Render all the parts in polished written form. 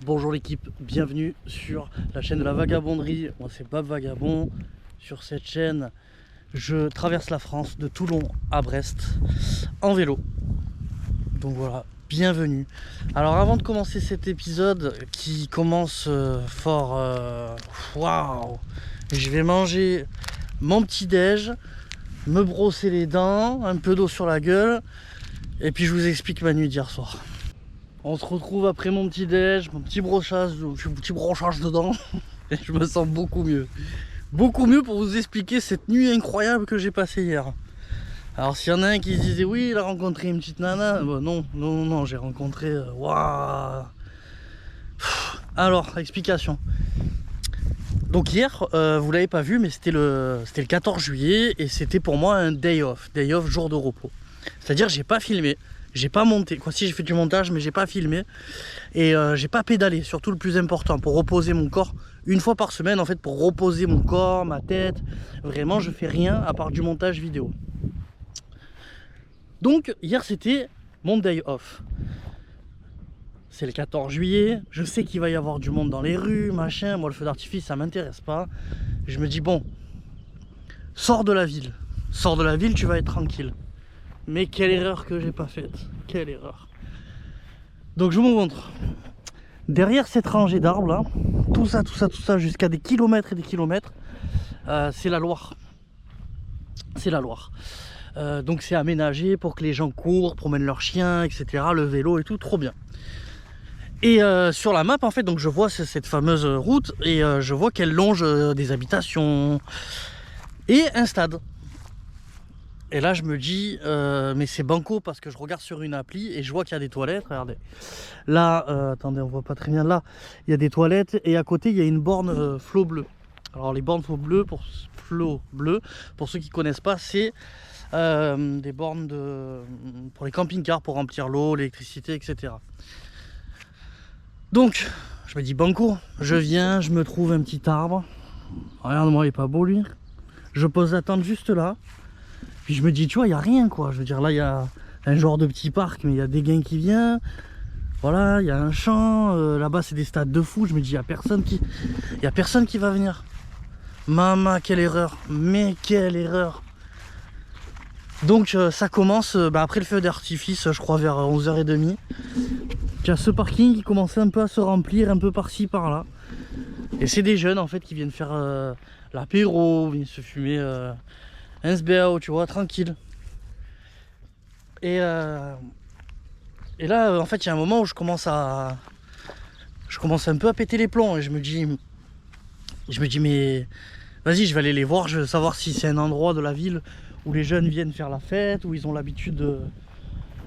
Bonjour l'équipe, bienvenue sur la chaîne de la vagabonderie. Moi c'est Bab Vagabond. Sur cette chaîne, je traverse la France de Toulon à Brest en vélo. Donc voilà, bienvenue. Alors avant de commencer cet épisode qui commence fort, waouh, je vais manger mon petit déj, me brosser les dents, un peu d'eau sur la gueule, et puis je vous explique ma nuit d'hier soir. On se retrouve après mon petit déj, mon petit brochage dedans, et je me sens beaucoup mieux. Beaucoup mieux pour vous expliquer cette nuit incroyable que j'ai passée hier. Alors s'il y en a un qui se disait oui, il a rencontré une petite nana, bah, non, j'ai rencontré... Waouh. Alors, explication. Donc hier, vous l'avez pas vu, mais c'était le 14 juillet, et c'était pour moi un day off, jour de repos. C'est-à-dire j'ai pas filmé. J'ai pas monté, quoi, si j'ai fait du montage, mais j'ai pas filmé et j'ai pas pédalé, surtout le plus important, pour reposer mon corps une fois par semaine en fait, pour reposer mon corps, ma tête. Vraiment, je fais rien à part du montage vidéo. Donc hier c'était mon day off. C'est le 14 juillet, je sais qu'il va y avoir du monde dans les rues, machin. Moi le feu d'artifice ça m'intéresse pas. Je me dis bon, sors de la ville, tu vas être tranquille. Mais quelle erreur que j'ai pas faite. Quelle erreur. Donc je vous montre. Derrière cette rangée d'arbres là, tout ça, jusqu'à des kilomètres et des kilomètres, c'est la Loire. C'est la Loire. Donc c'est aménagé pour que les gens courent, promènent leurs chiens, etc. Le vélo et tout, trop bien. Et sur la map en fait, donc je vois cette fameuse route et je vois qu'elle longe des habitations et un stade. Et là je me dis mais c'est banco parce que je regarde sur une appli et je vois qu'il y a des toilettes. Regardez là, attendez, on voit pas très bien, là il y a des toilettes et à côté il y a une borne flot bleu. Alors les bornes flot bleu, pour ceux qui connaissent pas, c'est des bornes pour les camping-cars, pour remplir l'eau, l'électricité, etc. Donc je me dis banco, je viens, je me trouve un petit arbre. Regarde-moi, il est pas beau lui. Je pose la tente juste là. Puis je me dis, tu vois, il n'y a rien quoi. Je veux dire, là, il y a un genre de petit parc, mais il y a des gains qui viennent. Voilà, il y a un champ. Là-bas, c'est des stades de foot. Je me dis, il n'y a personne qui va venir. Maman, quelle erreur. Mais quelle erreur. Donc, ça commence après le feu d'artifice, je crois, vers 11h30. Il y a ce parking qui commençait un peu à se remplir, un peu par-ci, par-là. Et c'est des jeunes, en fait, qui viennent faire l'apéro, viennent se fumer... un SBAO, tu vois, tranquille. Et là, en fait, il y a un moment où je commence un peu à péter les plombs. Et je me dis, mais vas-y, je vais aller les voir. Je veux savoir si c'est un endroit de la ville où les jeunes viennent faire la fête, où ils ont l'habitude de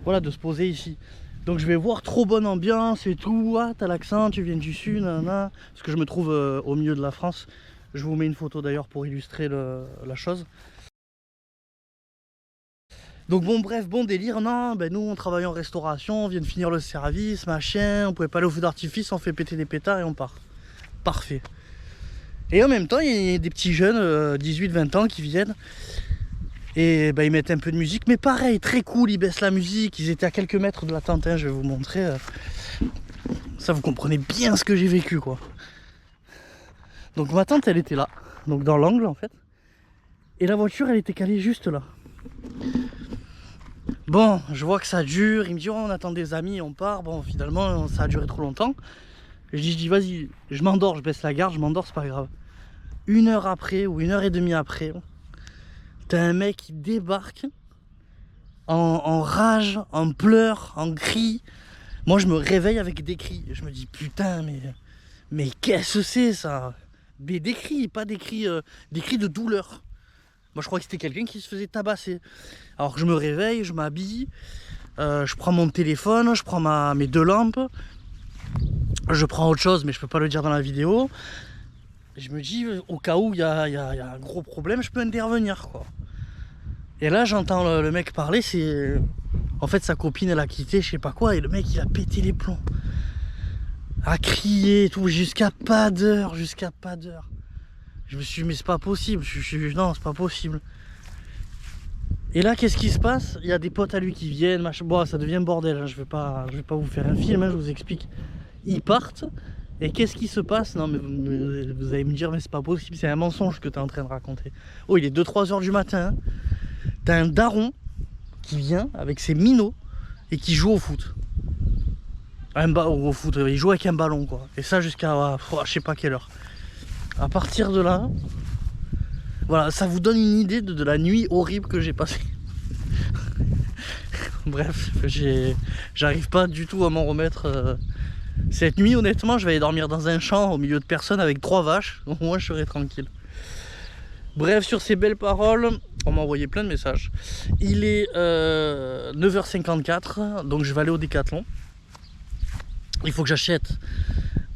se poser ici. Donc je vais voir, trop bonne ambiance et tout. Ah, t'as l'accent, tu viens du sud, nanana. Parce que je me trouve au milieu de la France. Je vous mets une photo d'ailleurs pour illustrer la chose. Donc bon, bref, bon délire. Non, ben nous on travaille en restauration, on vient de finir le service, machin, on pouvait pas aller au feu d'artifice, on fait péter des pétards et on part. Parfait. Et en même temps, il y a des petits jeunes, 18-20 ans qui viennent. Et ben ils mettent un peu de musique, mais pareil, très cool, ils baissent la musique. Ils étaient à quelques mètres de la tente, hein, je vais vous montrer. Ça, vous comprenez bien ce que j'ai vécu, quoi. Donc ma tante, elle était là, donc dans l'angle en fait. Et la voiture, elle était calée juste là. Bon, je vois que ça dure, il me dit oh, on attend des amis, on part. Bon, finalement ça a duré trop longtemps. Et je dis vas-y, je m'endors, je baisse la garde, je m'endors, c'est pas grave. 1 heure après ou 1h30 après, t'as un mec qui débarque en rage, en pleurs, en cris. Moi je me réveille avec des cris. Je me dis putain, mais qu'est-ce que c'est ça? Mais des cris, pas des cris de douleur. Moi je crois que c'était quelqu'un qui se faisait tabasser. Alors je me réveille, je m'habille, je prends mon téléphone, je prends mes 2 lampes, je prends autre chose mais je peux pas le dire dans la vidéo. Je me dis au cas où il y a un gros problème, je peux intervenir quoi. Et là j'entends le mec parler, c'est... En fait sa copine elle a quitté, je sais pas quoi, et le mec il a pété les plombs. A crier et tout, jusqu'à pas d'heure. Je me suis dit mais c'est pas possible, non c'est pas possible. Et là qu'est-ce qui se passe? Il y a des potes à lui qui viennent, machin. Bon, ça devient bordel, hein. Je vais pas vous faire un film, hein, je vous explique. Ils partent. Et qu'est-ce qui se passe? Non mais vous allez me dire, mais c'est pas possible, c'est un mensonge que tu es en train de raconter. Oh, il est 2-3 heures du matin. Hein. T'as un daron qui vient avec ses minots et qui joue au foot. Au foot, il joue avec un ballon quoi. Et ça jusqu'à je sais pas quelle heure. À partir de là, voilà, ça vous donne une idée de la nuit horrible que j'ai passée. Bref, j'arrive pas du tout à m'en remettre. Cette nuit, honnêtement, je vais aller dormir dans un champ au milieu de personnes avec 3 vaches. Au moins, je serai tranquille. Bref, sur ces belles paroles, on m'a envoyé plein de messages. Il est 9h54, donc je vais aller au Décathlon. Il faut que j'achète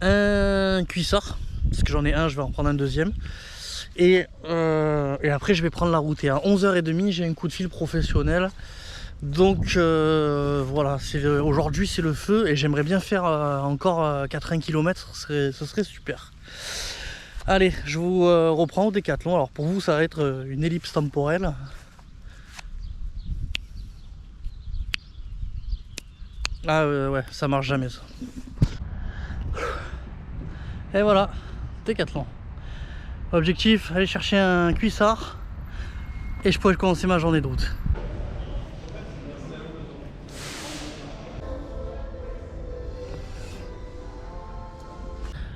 un cuissard, parce que j'en ai un, je vais en prendre un deuxième. Et après, je vais prendre la route. Et à 11h30, j'ai un coup de fil professionnel. Donc voilà, aujourd'hui c'est le feu et j'aimerais bien faire encore 80 km, ce serait super. Allez, je vous reprends au Décathlon. Alors pour vous ça va être une ellipse temporelle. Ah ouais, ça marche jamais ça. Et voilà, Décathlon. Objectif, aller chercher un cuissard et je pourrais commencer ma journée de route.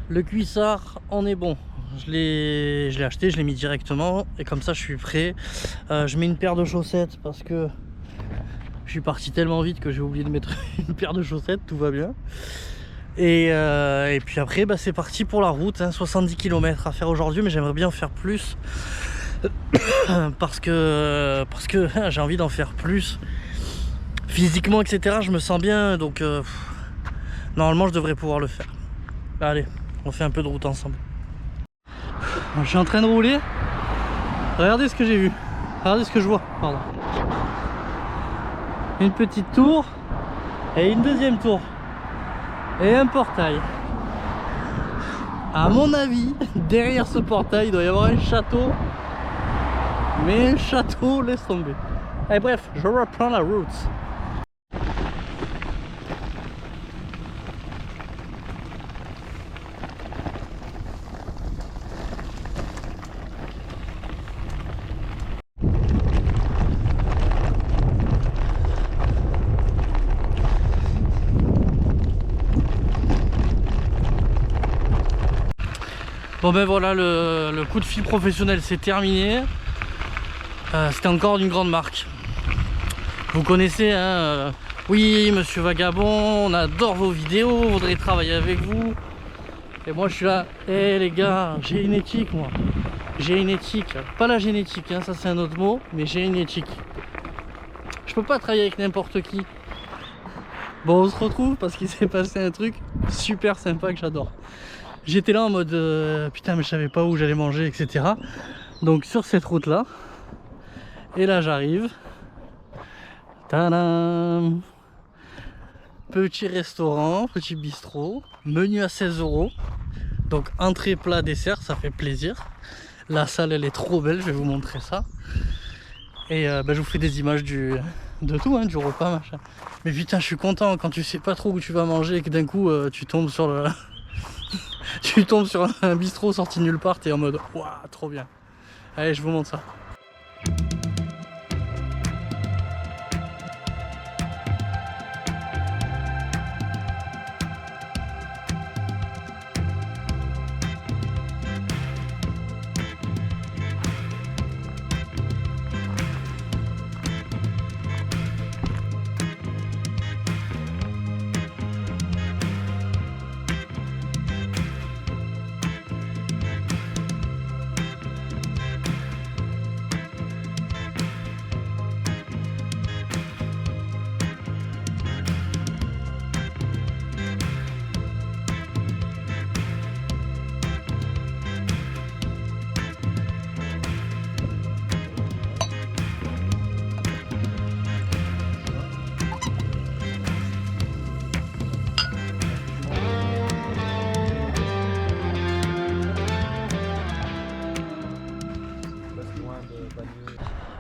Le cuissard, on est bon. Je l'ai acheté, je l'ai mis directement et comme ça je suis prêt. Je mets une paire de chaussettes parce que je suis parti tellement vite que j'ai oublié de mettre une paire de chaussettes, tout va bien. Et puis après bah, c'est parti pour la route, hein, 70 km à faire aujourd'hui, mais j'aimerais bien en faire plus. parce que j'ai envie d'en faire plus. Physiquement, etc. Je me sens bien, donc normalement je devrais pouvoir le faire. Allez, on fait un peu de route ensemble. Je suis en train de rouler. Regardez ce que j'ai vu. Regardez ce que je vois, pardon. Une petite tour et une deuxième tour. Et un portail. À mon avis, derrière ce portail, il doit y avoir un château. Mais un château, laisse tomber. Allez, bref, je reprends la route. Bon ben voilà, le coup de fil professionnel c'est terminé. C'était encore d'une grande marque. Vous connaissez, hein, oui, monsieur Vagabond, on adore vos vidéos, on voudrait travailler avec vous. Et moi je suis là, hé les gars, j'ai une éthique moi. J'ai une éthique. Pas la génétique, hein, ça c'est un autre mot, mais j'ai une éthique. Je peux pas travailler avec n'importe qui. Bon, on se retrouve parce qu'il s'est passé un truc super sympa que j'adore. J'étais là en mode putain mais je savais pas où j'allais manger, etc. Donc sur cette route là, et là j'arrive, tadam, petit restaurant, petit bistrot, menu à 16 €. Donc entrée, plat, dessert, ça fait plaisir. La salle elle est trop belle, je vais vous montrer ça. Et je vous fais des images de tout, hein, du repas machin. Mais putain je suis content quand tu sais pas trop où tu vas manger et que d'un coup tu tombes sur le... tu tombes sur un bistrot sorti nulle part, t'es en mode waouh, trop bien. Allez, je vous montre ça.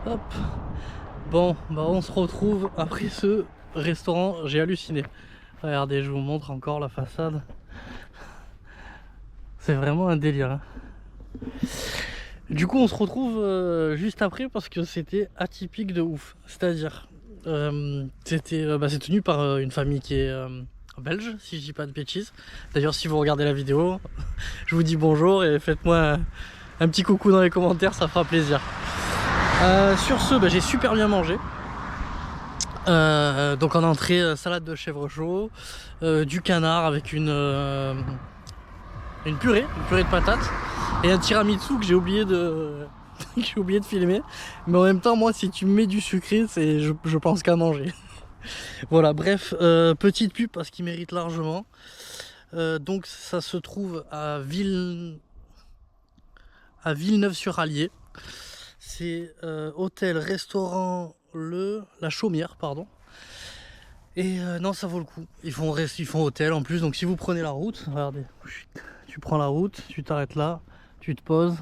Hop. Bon, bah on se retrouve après ce restaurant, j'ai halluciné. Regardez, je vous montre encore la façade. C'est vraiment un délire. Hein. Du coup, on se retrouve juste après parce que c'était atypique de ouf. C'est-à-dire, c'est tenu par une famille qui est belge, si je dis pas de bêtises. D'ailleurs, si vous regardez la vidéo, je vous dis bonjour et faites-moi un petit coucou dans les commentaires, ça fera plaisir. Sur ce, j'ai super bien mangé. Donc en entrée, salade de chèvre chaud, du canard avec une purée de patates et un tiramisu que j'ai oublié de j'ai oublié de filmer. Mais en même temps, moi, si tu mets du sucré, c'est je pense qu'à manger. Voilà, bref, petite pub parce qu'il mérite largement. Donc ça se trouve à Villeneuve-sur-Allier. C'est hôtel-restaurant La Chaumière, pardon. Et non, ça vaut le coup. Ils font hôtel en plus. Donc si vous prenez la route, regardez, tu prends la route, tu t'arrêtes là, tu te poses.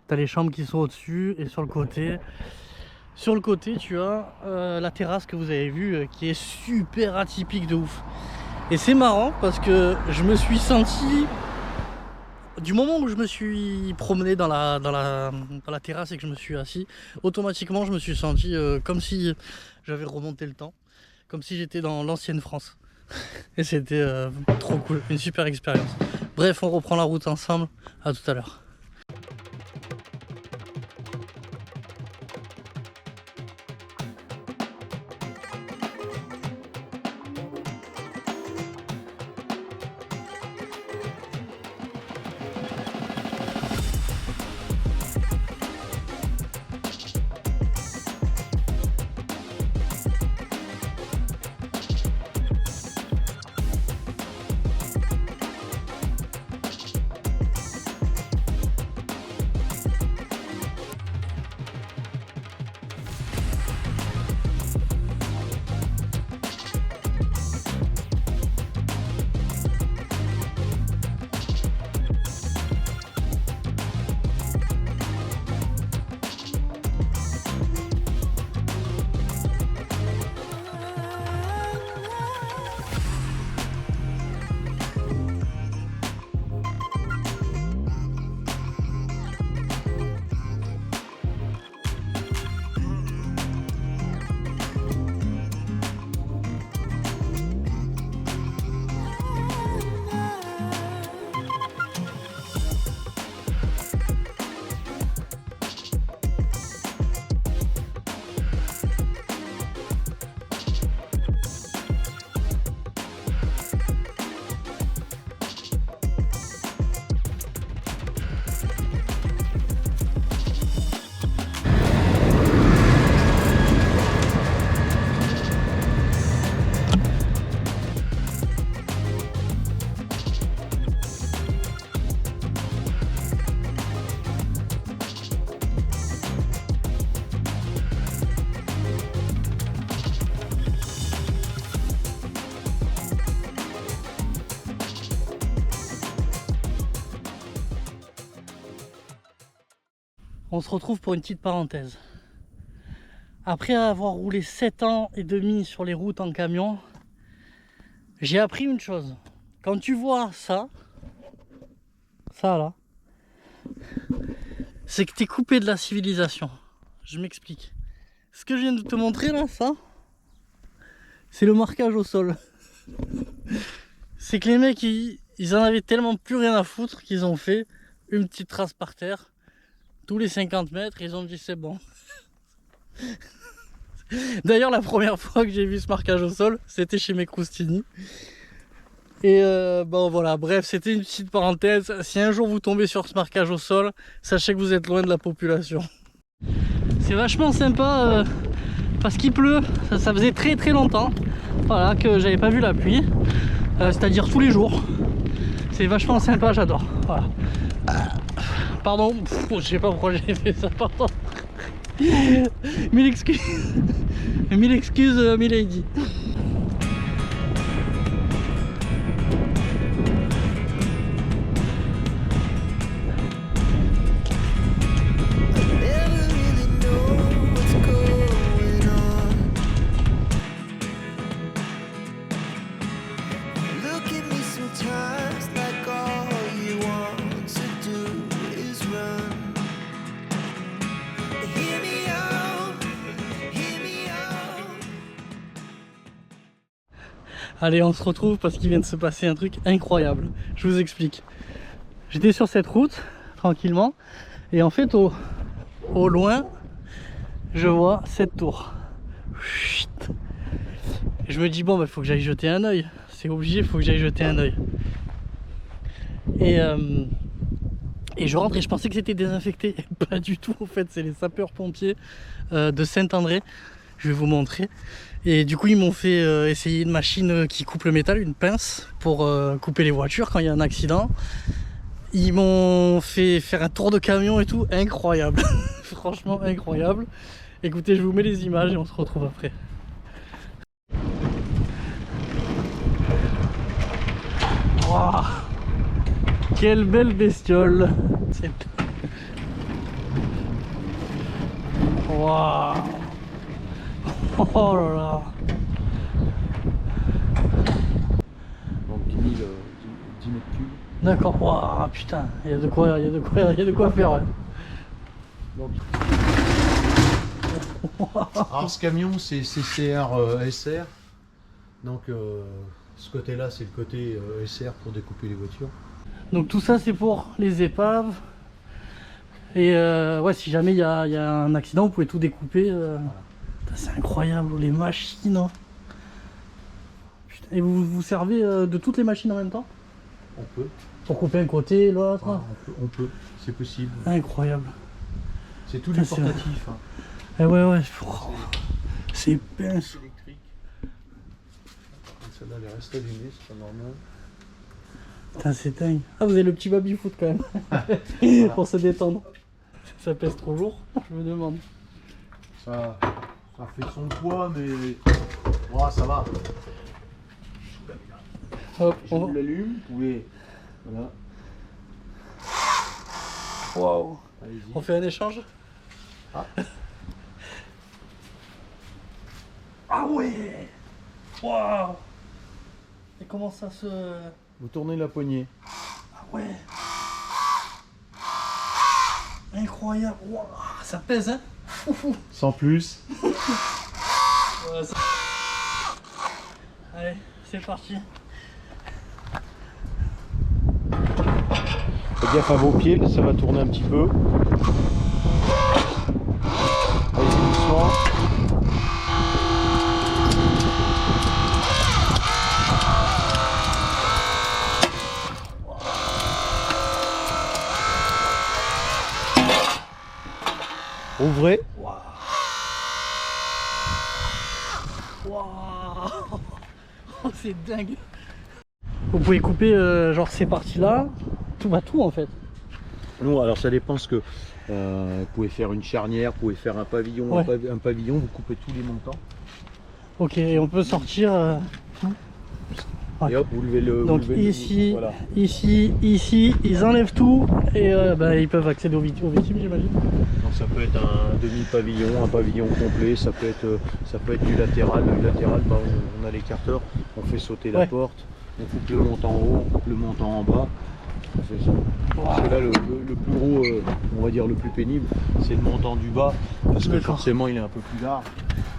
T'as les chambres qui sont au-dessus et sur le côté. Sur le côté, tu as la terrasse que vous avez vue qui est super atypique de ouf. Et c'est marrant parce que je me suis senti, du moment où je me suis promené dans la terrasse et que je me suis assis, automatiquement je me suis senti comme si j'avais remonté le temps, comme si j'étais dans l'ancienne France. Et c'était trop cool, une super expérience. Bref, on reprend la route ensemble, à tout à l'heure. On se retrouve pour une petite parenthèse. Après avoir roulé 7 ans et demi sur les routes en camion, j'ai appris une chose. Quand tu vois ça là, c'est que tu es coupé de la civilisation. Je m'explique. Ce que je viens de te montrer là, ça, c'est le marquage au sol. C'est que les mecs, ils en avaient tellement plus rien à foutre qu'ils ont fait une petite trace par terre. Tous les 50 mètres, ils ont dit c'est bon. D'ailleurs, la première fois que j'ai vu ce marquage au sol, c'était chez mes croustini. Et bon voilà, bref, c'était une petite parenthèse. Si un jour vous tombez sur ce marquage au sol, sachez que vous êtes loin de la population. C'est vachement sympa parce qu'il pleut. Ça faisait très très longtemps, voilà, que j'avais pas vu la pluie. C'est-à-dire tous les jours. C'est vachement sympa, j'adore. Voilà. Pardon, je sais pas pourquoi j'ai fait ça, pardon. Mille excuses. Mille excuses, milady. Look at me sometimes like all you want Allez, on se retrouve parce qu'il vient de se passer un truc incroyable. Je vous explique. J'étais sur cette route, tranquillement, et en fait, au loin, je vois cette tour. Chut. Et je me dis, bon, bah, faut que j'aille jeter un œil. C'est obligé, il faut que j'aille jeter un œil. Et je rentre et je pensais que c'était désinfecté. Pas du tout, en fait, c'est les sapeurs-pompiers de Saint-André. Je vais vous montrer. Et du coup, ils m'ont fait essayer une machine qui coupe le métal, une pince, pour couper les voitures quand il y a un accident. Ils m'ont fait faire un tour de camion et tout, incroyable. Franchement incroyable. Écoutez, je vous mets les images et on se retrouve après. Wow. Quelle belle bestiole. Waouh. Oh là là. Donc 10 mètres cubes. D'accord, waouh, putain, il y a de quoi faire. Ouais. Donc... Alors ce camion c'est CCR SR. Donc ce côté là c'est le côté SR pour découper les voitures. Donc tout ça c'est pour les épaves. Et ouais, si jamais il y a un accident, vous pouvez tout découper. Voilà. C'est incroyable, les machines. Hein. Putain. Et vous vous servez de toutes les machines en même temps? On peut. Pour couper un côté, l'autre? Ah, on peut. C'est possible. Incroyable. C'est tout du portatif. Hein. Eh ouais, c'est pince. Électrique. Celle-là elle est restée allumée, c'est pas normal. Putain, c'est dingue. Ah, vous avez le petit baby-foot quand même. Voilà. Pour se détendre. Ça pèse trop lourd, je me demande. Ça fait son poids, mais oh, ça va. Hop, je vous l'allume, vous pouvez. Voilà. Waouh. On fait un échange? Ah. Ah ouais. Waouh. Et comment ça se... Vous tournez la poignée. Ah ouais. Incroyable. Waouh. Ça pèse, hein. Sans plus. Ouais, ça... Allez, c'est parti. Faites gaffe à vos pieds, ça va tourner un petit peu. Allez-y doucement. Ouvrez. Waouh. Waouh. Oh, c'est dingue. Vous pouvez couper genre ces parties-là, tout en fait. Non, alors ça dépend ce que vous pouvez faire une charnière, vous pouvez faire un pavillon, ouais. un pavillon, vous coupez tous les montants. Ok, et on peut sortir. Ouais. Et hop, vous levez le. Donc levez ici, voilà. ici, ils enlèvent tout et bah, ils peuvent accéder aux victimes, j'imagine. Donc ça peut être un demi-pavillon, un pavillon complet, ça peut être du latéral. Le latéral, bah, on a l'écarteur, on fait sauter la porte, on coupe le montant en haut, on coupe le montant en bas. C'est ça. Wow. Parce que là, le plus gros, on va dire le plus pénible, c'est le montant du bas, parce que forcément il est un peu plus large.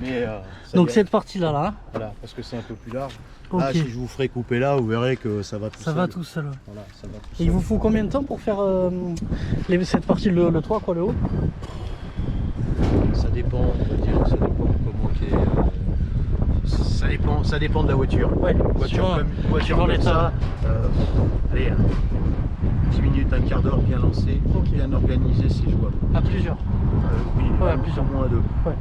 Mais, donc cette partie-là, là. Voilà, parce que c'est un peu plus large. Okay. Là, si je vous ferai couper là, vous verrez que ça va tout seul. Ça va tout seul. Voilà, ça va tout et seul. il vous faut combien de temps pour faire cette partie, le toit, quoi, le haut? Ça dépend, on va dire, ça dépend comment ça dépend de la voiture. Ouais, voiture comme ça, allez, 10 minutes, un quart d'heure bien lancé, bien organisé, c'est jouable. À plusieurs? Oui, ouais, à plusieurs. Moins à deux. Ouais.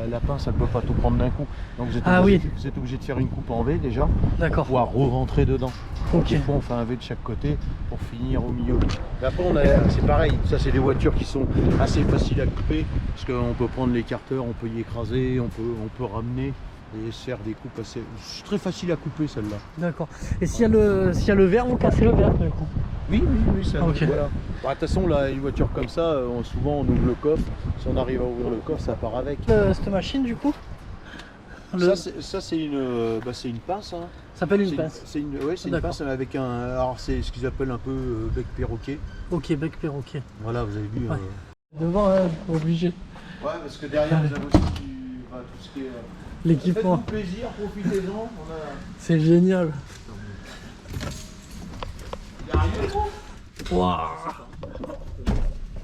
La pince, elle ne peut pas tout prendre d'un coup. Donc vous êtes obligé de faire une coupe en V déjà, pour pouvoir re-rentrer dedans. Okay. Des fois on fait un V de chaque côté pour finir au milieu. Mais après c'est pareil, ça c'est des voitures qui sont assez faciles à couper, parce qu'on peut prendre l'écarteur, on peut y écraser, on peut ramener et se faire des coupes assez... C'est très facile à couper celle-là. D'accord. Et s'il y a le verre, vous cassez le verre du coup? Oui, ça. Okay. Voilà. De toute façon, là, une voiture comme ça, souvent on ouvre le coffre. Si on arrive à ouvrir le coffre, ça part avec. Cette machine, du coup Ça, c'est une pince. Hein. Ça s'appelle une pince? C'est une pince avec un... Alors, c'est ce qu'ils appellent un peu bec perroquet. Ok, bec perroquet. Voilà, vous avez vu. Ouais. Devant, hein, obligé. Ouais, parce que derrière, vous avez aussi tout ce qui est... l'équipement. Faites-vous plaisir, profitez-en. C'est génial. Il y a rien, gros. Waouh.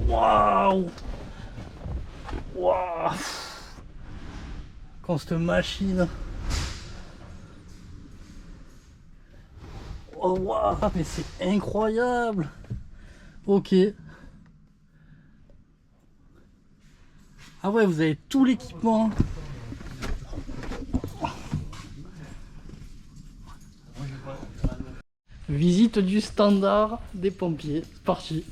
Waouh. Waouh. Quand cette machine. Oh waouh, mais c'est incroyable. Ok. Ah ouais, vous avez tout l'équipement. Visite du standard des pompiers. C'est parti.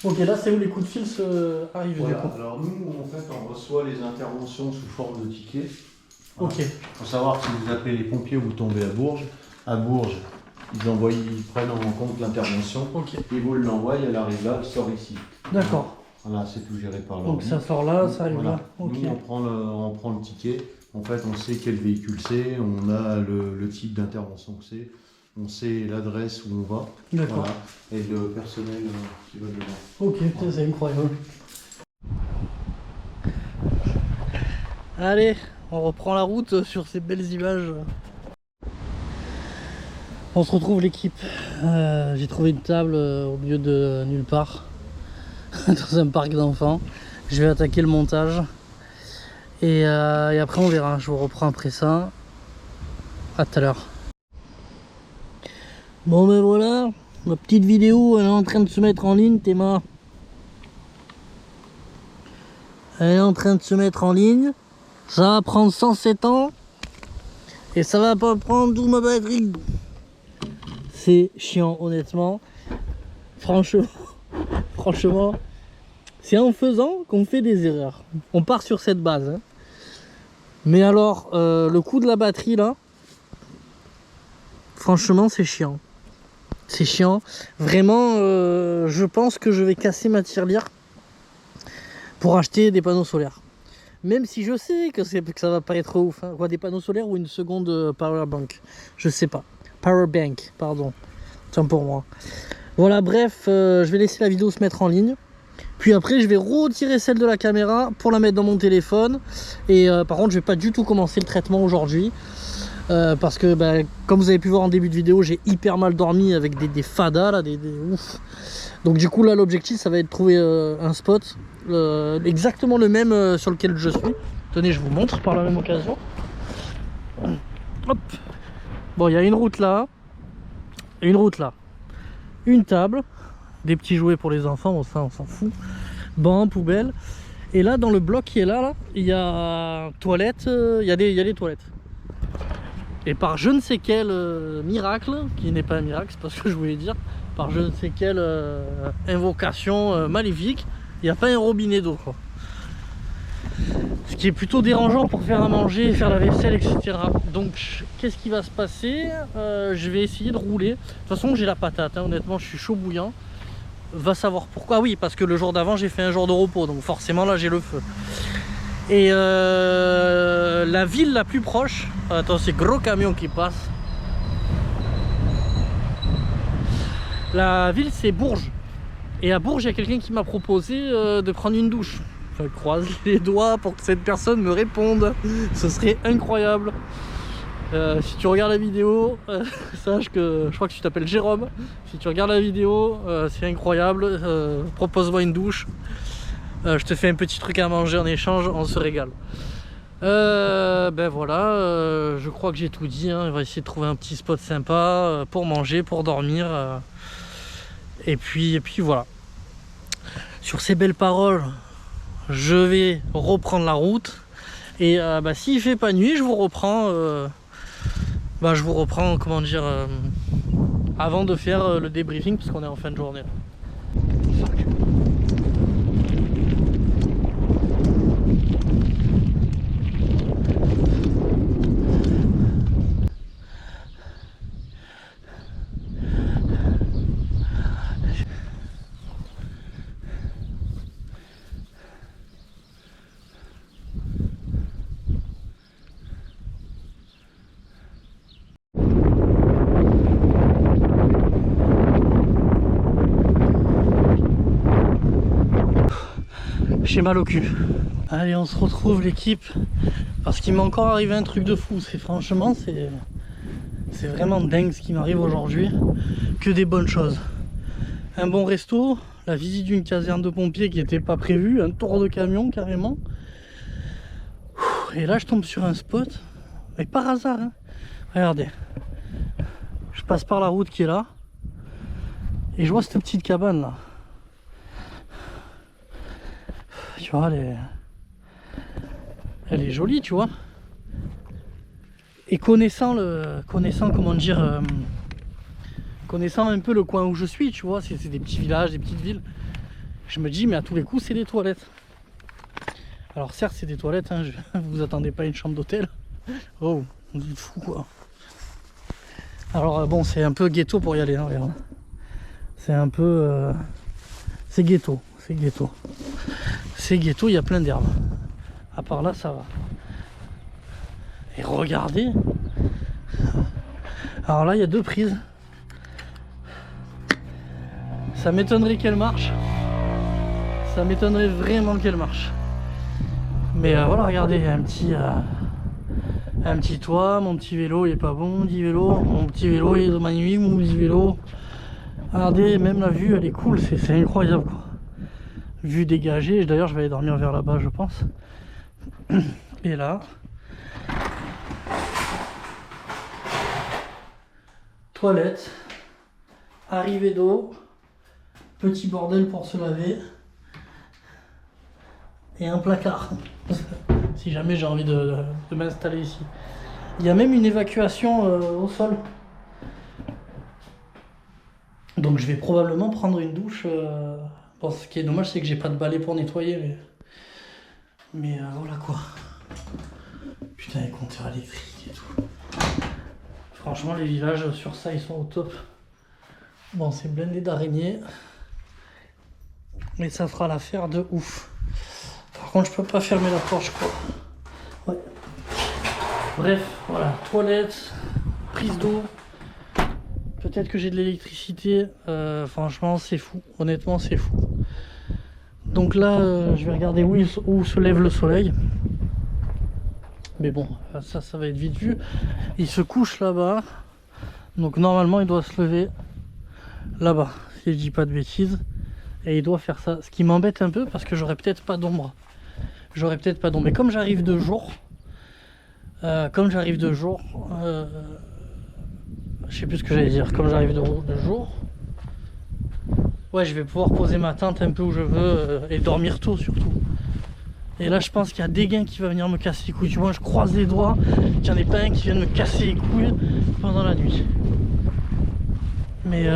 Ok, là c'est où les coups de fil arrivent. Voilà. Alors nous, en fait, on reçoit les interventions sous forme de tickets. Voilà. Ok. Il faut savoir que si vous appelez les pompiers ou vous tombez à Bourges, ils prennent en compte l'intervention. Ok. Ils vous l'envoient, elle arrive là, elle sort ici. D'accord. Voilà, c'est tout géré par l'ordi. Donc ça sort là, ça arrive voilà. là. Ok. Nous, on prend le ticket. En fait, on sait quel véhicule c'est, on a le type d'intervention que c'est, on sait l'adresse où on va. D'accord. Voilà, et le personnel qui va dedans. Ok, putain, c'est incroyable. Allez, on reprend la route sur ces belles images. On se retrouve l'équipe. J'ai trouvé une table au milieu de nulle part, dans un parc d'enfants. Je vais attaquer le montage. Et après on verra, je vous reprends après ça. À tout à l'heure. Bon ben voilà, ma petite vidéo elle est en train de se mettre en ligne, Théma. Elle est en train de se mettre en ligne. Ça va prendre 107 ans. Et ça va pas prendre toute ma batterie. C'est chiant honnêtement. Franchement, c'est en faisant qu'on fait des erreurs. On part sur cette base. Hein. Mais alors, le coup de la batterie là, franchement c'est chiant. C'est chiant. Vraiment, je pense que je vais casser ma tirelire pour acheter des panneaux solaires. Même si je sais que ça va pas être ouf. Hein. Quoi, des panneaux solaires ou une seconde power bank. Je sais pas. Power bank, pardon. Tiens pour moi. Voilà, bref, je vais laisser la vidéo se mettre en ligne. Puis après, je vais retirer celle de la caméra pour la mettre dans mon téléphone. Et par contre, je vais pas du tout commencer le traitement aujourd'hui. Parce que, bah, comme vous avez pu voir en début de vidéo, j'ai hyper mal dormi avec des fadas, là, des ouf. Donc du coup, là, l'objectif, ça va être de trouver un spot exactement le même sur lequel je suis. Tenez, je vous montre par la même occasion. Hop. Bon, il y a une route là, et une route là. Une table, des petits jouets pour les enfants, bon, ça on s'en fout. Banc, poubelle. Et là, dans le bloc qui est là, il y a toilettes, il y a des toilettes. Et par je ne sais quel miracle, qui n'est pas un miracle, c'est pas ce que je voulais dire, par je ne sais quelle invocation maléfique, il n'y a pas un robinet d'eau, quoi. Ce qui est plutôt dérangeant pour faire à manger, faire la vaisselle, etc. Donc, qu'est-ce qui va se passer? Je vais essayer de rouler. De toute façon, j'ai la patate, hein. Honnêtement, je suis chaud bouillant. Va savoir pourquoi. Oui, parce que le jour d'avant, j'ai fait un jour de repos, donc forcément, là, j'ai le feu. Et la ville la plus proche, attends, c'est gros camion qui passe. La ville c'est Bourges. Et à Bourges, il y a quelqu'un qui m'a proposé de prendre une douche. Je croise les doigts pour que cette personne me réponde. Ce serait incroyable. Si tu regardes la vidéo, sache que je crois que tu t'appelles Jérôme. Si tu regardes la vidéo, c'est incroyable. Propose-moi une douche. Je te fais un petit truc à manger en échange, on se régale. Ben voilà, je crois que j'ai tout dit. Hein. On va essayer de trouver un petit spot sympa pour manger, pour dormir. Et puis voilà. Sur ces belles paroles, je vais reprendre la route. Et bah, s'il fait pas nuit, je vous reprends. Comment dire, avant de faire le débriefing, parce qu'on est en fin de journée. j'ai mal au cul. Allez, on se retrouve l'équipe, parce qu'il m'est encore arrivé un truc de fou. Franchement, c'est vraiment dingue ce qui m'arrive aujourd'hui. Que des bonnes choses. Un bon resto, la visite d'une caserne de pompiers qui n'était pas prévue, un tour de camion carrément. Et là, je tombe sur un spot, et par hasard, hein. Regardez, je passe par la route qui est là, et je vois cette petite cabane là. Tu vois, elle est jolie, tu vois. Et connaissant comment dire, connaissant un peu le coin où je suis, tu vois, c'est des petits villages, des petites villes. Je me dis, mais à tous les coups, c'est des toilettes. Alors certes, c'est des toilettes, hein, vous attendez pas à une chambre d'hôtel. Oh, vous êtes fou quoi. Alors bon, c'est un peu ghetto pour y aller, hein, regarde. C'est un peu... c'est ghetto, c'est ghetto. C'est ghetto, il y a plein d'herbes. À part là, ça va. Et regardez. Alors là, il y a deux prises. Ça m'étonnerait qu'elle marche. Ça m'étonnerait vraiment qu'elle marche. Mais voilà, regardez, il y a un petit toit. Mon petit vélo, il est pas bon. Mon petit vélo, il est magnifique. Mon petit vélo. Regardez, même la vue, elle est cool. C'est incroyable, quoi. Vue dégagée. D'ailleurs, je vais aller dormir vers là-bas, je pense. Et là, toilette, arrivée d'eau, petit bordel pour se laver et un placard si jamais j'ai envie de m'installer ici. Il y a même une évacuation au sol, donc je vais probablement prendre une douche. Bon, ce qui est dommage, c'est que j'ai pas de balai pour nettoyer, mais voilà quoi. Putain, les compteurs électriques et tout. Franchement, les villages sur ça, ils sont au top. Bon, c'est blindé d'araignées, mais ça fera l'affaire de ouf. Par contre, je peux pas fermer la porte, je crois. Ouais. Bref, voilà, toilette, prise d'eau. Peut-être que j'ai de l'électricité. Franchement, c'est fou. Honnêtement, c'est fou. Donc là, je vais regarder où se lève le soleil. Mais bon, ça va être vite vu. Il se couche là-bas. Donc normalement, il doit se lever là-bas, si je dis pas de bêtises. Et il doit faire ça. Ce qui m'embête un peu, parce que j'aurais peut-être pas d'ombre. Mais comme j'arrive de jour, je sais plus ce que j'allais dire. Comme j'arrive de jour, ouais, je vais pouvoir poser ma tente un peu où je veux et dormir tôt surtout. Et là, je pense qu'il y a des gains qui vont venir me casser les couilles. Tu vois, je croise les doigts qu'il n'y en ait pas un qui vienne me casser les couilles pendant la nuit. Mais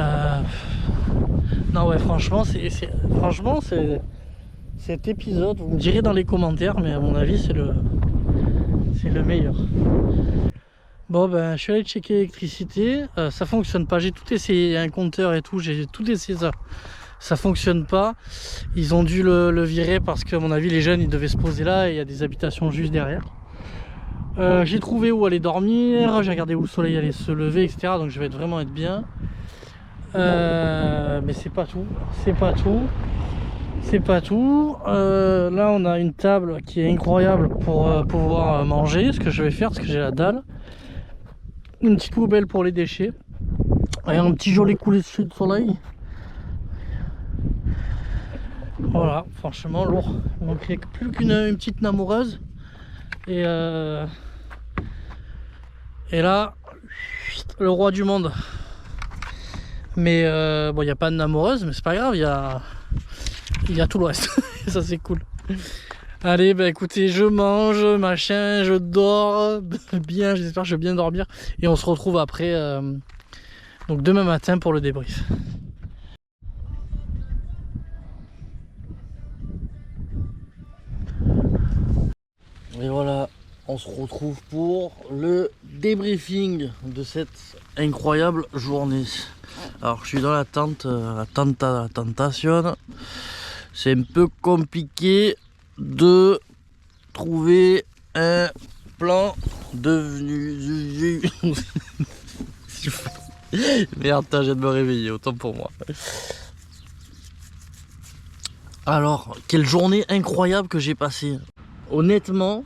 non, ouais, franchement, cet épisode, vous me direz dans les commentaires, mais à mon avis, c'est le meilleur. Bon, ben, je suis allé checker l'électricité. Ça fonctionne pas. J'ai tout essayé, un compteur et tout. J'ai tout essayé ça. Ça fonctionne pas. Ils ont dû le virer parce que, à mon avis, les jeunes ils devaient se poser là et il y a des habitations juste derrière. J'ai trouvé où aller dormir, j'ai regardé où le soleil allait se lever, etc. Donc je vais vraiment être bien. Mais c'est pas tout. Là on a une table qui est incroyable pour pouvoir manger. Ce que je vais faire, parce que j'ai la dalle. Une petite poubelle pour les déchets. Et un petit joli couler de soleil. Voilà, franchement lourd. Il manquerait plus qu'une petite namoureuse. Et là, le roi du monde. Mais bon, il n'y a pas de namoureuse, mais c'est pas grave, il y a tout le reste. Et ça, c'est cool. Allez, bah écoutez, je mange, machin, je dors bien, j'espère que je vais bien dormir. Et on se retrouve après, donc demain matin pour le débrief. Et voilà, on se retrouve pour le débriefing de cette incroyable journée. Alors je suis dans la tente, la tentation. C'est un peu compliqué de trouver un plan devenu... Merde, je viens de me réveiller, autant pour moi. Alors, quelle journée incroyable que j'ai passée. Honnêtement,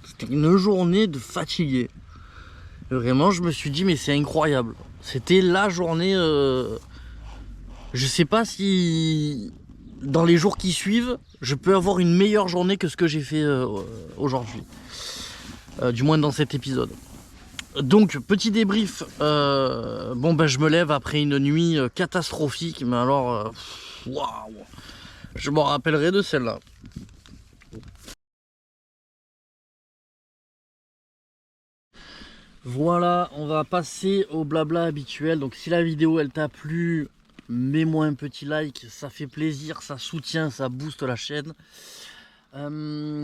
c'était une journée de fatigué. Vraiment, je me suis dit, mais c'est incroyable. C'était la journée... Je sais pas si dans les jours qui suivent, je peux avoir une meilleure journée que ce que j'ai fait aujourd'hui. Du moins dans cet épisode. Donc, petit débrief. Bon, ben, je me lève après une nuit catastrophique. Mais alors, waouh! Je m'en rappellerai de celle-là. Voilà, on va passer au blabla habituel. Donc, si la vidéo elle t'a plu, mets-moi un petit like, ça fait plaisir, ça soutient, ça booste la chaîne.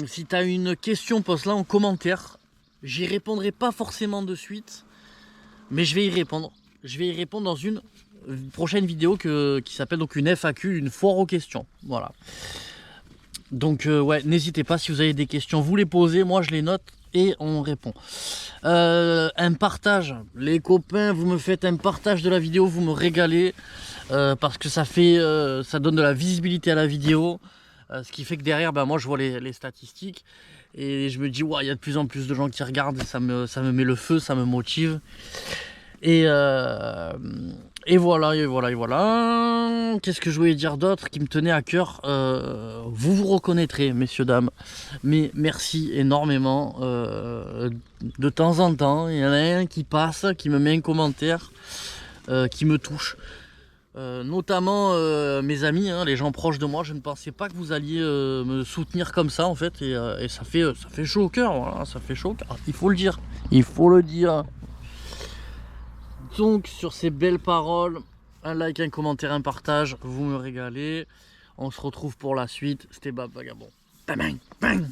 Si tu as une question, pose-la en commentaire. J'y répondrai pas forcément de suite, mais je vais y répondre. Je vais y répondre dans une prochaine vidéo qui s'appelle donc une FAQ, une foire aux questions. Voilà. Donc ouais, n'hésitez pas, si vous avez des questions, vous les posez, moi je les note et on répond. Un partage, les copains, vous me faites un partage de la vidéo, vous me régalez. Parce que ça donne de la visibilité à la vidéo, ce qui fait que derrière, ben, moi je vois les statistiques et je me dis, ouais, il y a de plus en plus de gens qui regardent, et ça me met le feu, ça me motive. Et voilà, et voilà, et voilà. Qu'est-ce que je voulais dire d'autre qui me tenait à cœur? Vous vous reconnaîtrez, messieurs, dames. Mais merci énormément. De temps en temps, il y en a un qui passe, qui me met un commentaire, qui me touche. Notamment mes amis, hein, les gens proches de moi. Je ne pensais pas que vous alliez me soutenir comme ça en fait, et ça fait chaud au cœur, voilà, ça fait chaud au cœur. Il faut le dire, il faut le dire. Donc sur ces belles paroles, un like, un commentaire, un partage, vous me régalez. On se retrouve pour la suite. C'était Bab Vagabond. Bang, bang.